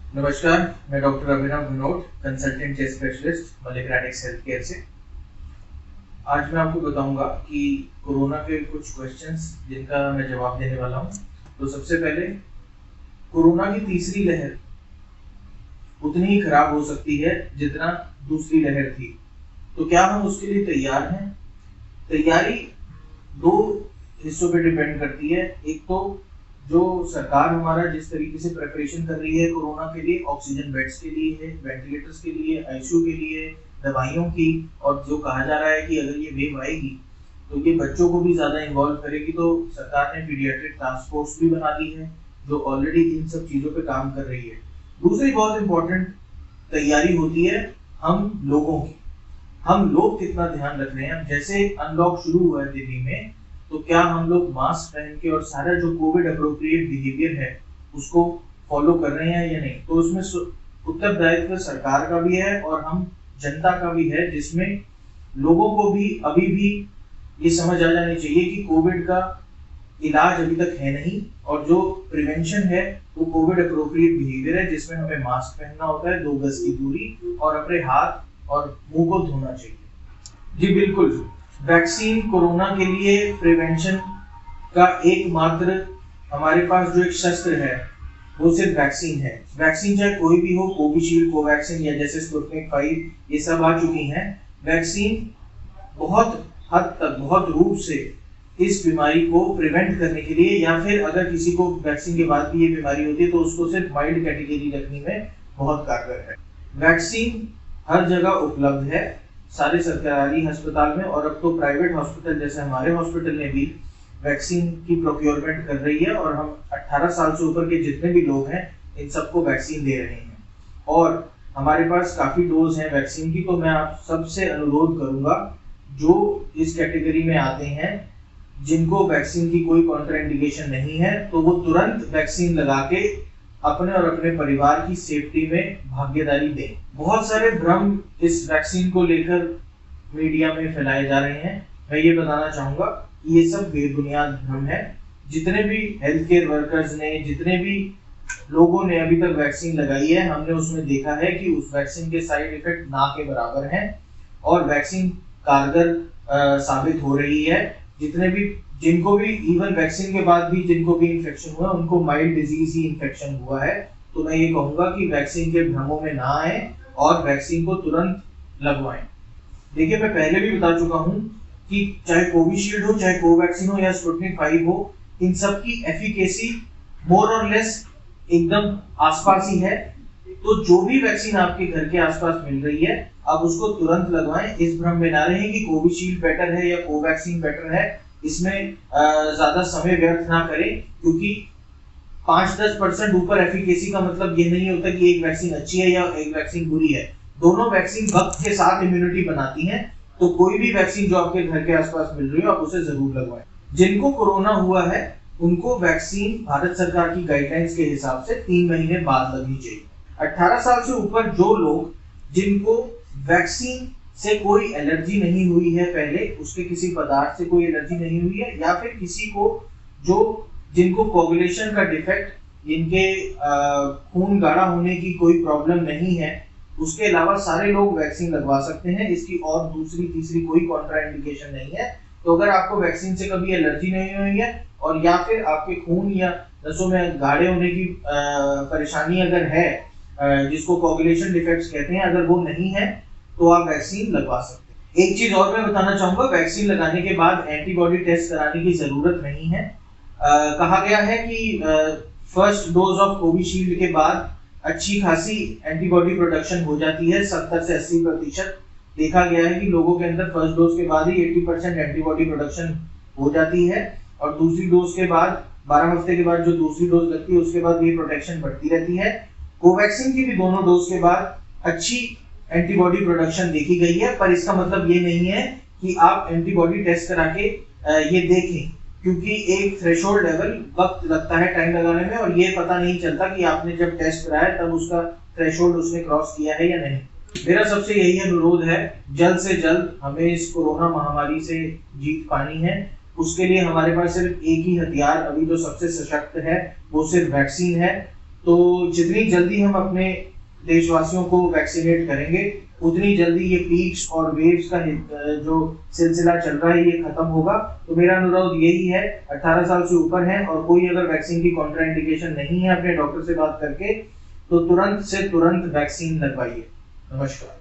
नमस्कार, मैं doctor Abhinav Bhanot, consultant chest specialist Malik radix health care से। आज मैं आपको बताऊंगा कि कोरोना के कुछ क्वेश्चंस जिनका मैं जवाब देने वाला हूं। तो सबसे पहले, कोरोना की तीसरी लहर उतनी ही खराब हो सकती है जितना दूसरी लहर थी। तो क्या हम उसके लिए तैयार हैं? तैयारी दो हिस्सों पे डिपेंड करती है। एक तो जो सरकार हमारा जिस तरीके से प्रिपरेशन कर रही है कोरोना के लिए, ऑक्सीजन बेड्स के लिए है, वेंटिलेटर्स के लिए, आईसीयू के लिए, दवाइयों की, और जो कहा जा रहा है कि अगर ये वेव आएगी तो ये बच्चों को भी ज्यादा इन्वॉल्व करेगी। तो सरकार ने पीडियाट्रिक टास्क फोर्स भी बना दी है जो ऑलरेडी इन सब चीजों पे काम कर रही है। दूसरी बहुत इंपॉर्टेंट तैयारी होती है हम लोगों की। हम लोग कितना ध्यान रख रहे हैं। जैसे अनलॉक शुरू हुआ है दिल्ली में, तो क्या हम लोग मास्क पहन के और सारा जो कोविड अप्रोप्रिएट बिहेवियर है उसको फॉलो कर रहे हैं या नहीं। तो उसमें उत्तरदायित्व सरकार का भी है और हम जनता का भी है, जिसमें लोगों को भी अभी भी ये समझ आ जानी चाहिए कि कोविड का इलाज अभी तक है नहीं, और जो प्रिवेंशन है वो कोविड अप्रोप्रिएट बिहेवियर है, जिसमें हमें मास्क पहनना होता है, 2 गज की दूरी, और अपने हाथ और मुंह को धोना चाहिए। जी बिल्कुल, वैक्सीन कोरोना के लिए प्रिवेंशन का एकमात्र हमारे पास जो एक शस्त्र है वो सिर्फ वैक्सीन है। वैक्सीन चाहे कोई भी हो, कोविशील्ड, कोवैक्सीन या जैसे स्पुतनिक 5, ये सब आ चुकी हैं। वैक्सीन बहुत हद तक, बहुत रूप से इस बीमारी को प्रिवेंट करने के लिए, या फिर अगर किसी को वैक्सीन के बाद भी ये बीमारी होती है तो उसको सिर्फ माइल्ड कैटेगरी रखने में बहुत कारगर है। वैक्सीन हर जगह उपलब्ध है, सारे सरकारी अस्पताल में, और अब तो प्राइवेट हॉस्पिटल जैसे हमारे हॉस्पिटल ने भी वैक्सीन की प्रोक्योरमेंट कर रही है, और हम 18 साल से ऊपर के जितने भी लोग हैं इन सबको वैक्सीन दे रहे हैं। और हमारे पास काफी डोज हैं वैक्सीन की। तो मैं आप सबसे अनुरोध करूंगा जो इस कैटेगरी में आते हैं, जिनको वैक्सीन की कोई कॉन्ट्राइंडिकेशन नहीं है, तो वो तुरंत वैक्सीन लगा के अपने और अपने परिवार की सेफ्टी में भागीदारी दें। बहुत सारे भ्रम इस वैक्सीन को लेकर मीडिया में फैलाए जा रहे हैं। मैं ये बताना चाहूंगा कि ये सब बेबुनियाद भ्रम है। जितने भी हेल्थ केयर वर्कर्स ने, जितने भी लोगों ने अभी तक वैक्सीन लगाई है, हमने उसमें देखा है कि उस वैक्सीन के साइड इफेक्ट ना के बराबर हैं, और वैक्सीन कारगर साबित हो रही है। जितने भी, जिनको भी इवन वैक्सीन के बाद भी जिनको भी इन्फेक्शन हुआ, उनको माइल्ड डिजीज ही इन्फेक्शन हुआ है। तो मैं ये कहूंगा कि वैक्सीन के भ्रमों में ना आए और वैक्सीन को तुरंत लगवाएं। देखिए, मैं पहले भी बता चुका हूं कि चाहे कोविशील्ड हो, चाहे कोवैक्सीन हो या स्पुतनिक 5 हो, इन सब की एफिकेसी मोर और लेस एकदम आसपास ही है। तो जो भी वैक्सीन आपके घर के आसपास मिल रही है, आप उसको तुरंत लगवाएं। इस भ्रम में ना रहें कि कोविशील्ड बेटर है या कोवैक्सीन बेटर है। इसमें ज्यादा समय व्यर्थ ना करें, क्योंकि 5-10% ऊपर एफिकेसी का मतलब ये नहीं होता कि एक वैक्सीन अच्छी है या एक वैक्सीन बुरी है। दोनों वैक्सीन वक्त के साथ इम्यूनिटी बनाती हैं। तो कोई भी वैक्सीन जो आपके घर के आसपास मिल रही हो, आप उसे जरूर लगवाएं। जिनको कोरोना हुआ है उनको वैक्सीन भारत सरकार की गाइडलाइंस के हिसाब से 3 महीने बाद लगनी चाहिए। 18 साल से ऊपर जो लोग, जिनको वैक्सीन से कोई एलर्जी नहीं हुई है, पहले उसके किसी पदार्थ से कोई एलर्जी नहीं हुई है, या फिर किसी को जिनको कोगुलेशन का डिफेक्ट, जिनके खून गाढ़ा होने की कोई प्रॉब्लम नहीं है, उसके अलावा सारे लोग वैक्सीन लगवा सकते हैं। इसकी और दूसरी तीसरी कोई कॉन्ट्राइंडिकेशन नहीं है। तो अगर आपको वैक्सीन से कभी एलर्जी नहीं हुई है, और या फिर आपके खून या नसों में गाढ़े होने की परेशानी अगर है, जिसको कोगुलेशन डिफेक्ट्स कहते हैं, अगर वो नहीं है, तो आप वैक्सीन लगवा सकते हैं। एक चीज और मैं बताना चाहूंगा, वैक्सीन लगाने के बाद एंटीबॉडी टेस्ट कराने की जरूरत नहीं है। कहा गया है कि फर्स्ट डोज ऑफ कोविशील्ड के बाद अच्छी खासी एंटीबॉडी प्रोडक्शन हो जाती है, 70 से 80%। देखा गया है कि लोगों के अंदर फर्स्ट डोज के बाद ही 80% एंटीबॉडी प्रोडक्शन हो जाती है, और दूसरी डोज के बाद 12 हफ्ते के बाद जो दूसरी डोज लगती है उसके बाद ये प्रोटेक्शन बढ़ती रहती है। कोवैक्सीन की भी दोनों डोज के बाद अच्छी एंटीबॉडी प्रोडक्शन देखी गई है, पर इसका मतलब ये नहीं है कि आप एंटीबॉडी टेस्ट करा के ये देखें, क्योंकि एक थ्रेशोल्ड लेवल वक्त लगता है टाइम लगाने में, और ये पता नहीं चलता कि आपने जब टेस्ट कराया तब उसका थ्रेशोल्ड उसने क्रॉस किया है या नहीं। मेरा सबसे यही अनुरोध है, जल्द से जल्द हमें इस कोरोना महामारी से जीत पानी है। उसके लिए हमारे पास सिर्फ एक ही हथियार अभी जो सबसे सशक्त है, वो सिर्फ वैक्सीन है। तो जितनी जल्दी हम अपने देशवासियों को वैक्सीनेट करेंगे उतनी जल्दी ये पीक्स और वेव्स का जो सिलसिला चल रहा है ये खत्म होगा। तो मेरा अनुरोध यही है, 18 साल से ऊपर है और कोई अगर वैक्सीन की कॉन्ट्राइंडिकेशन नहीं है अपने डॉक्टर से बात करके तो तुरंत से तुरंत वैक्सीन लगवाइए। नमस्कार।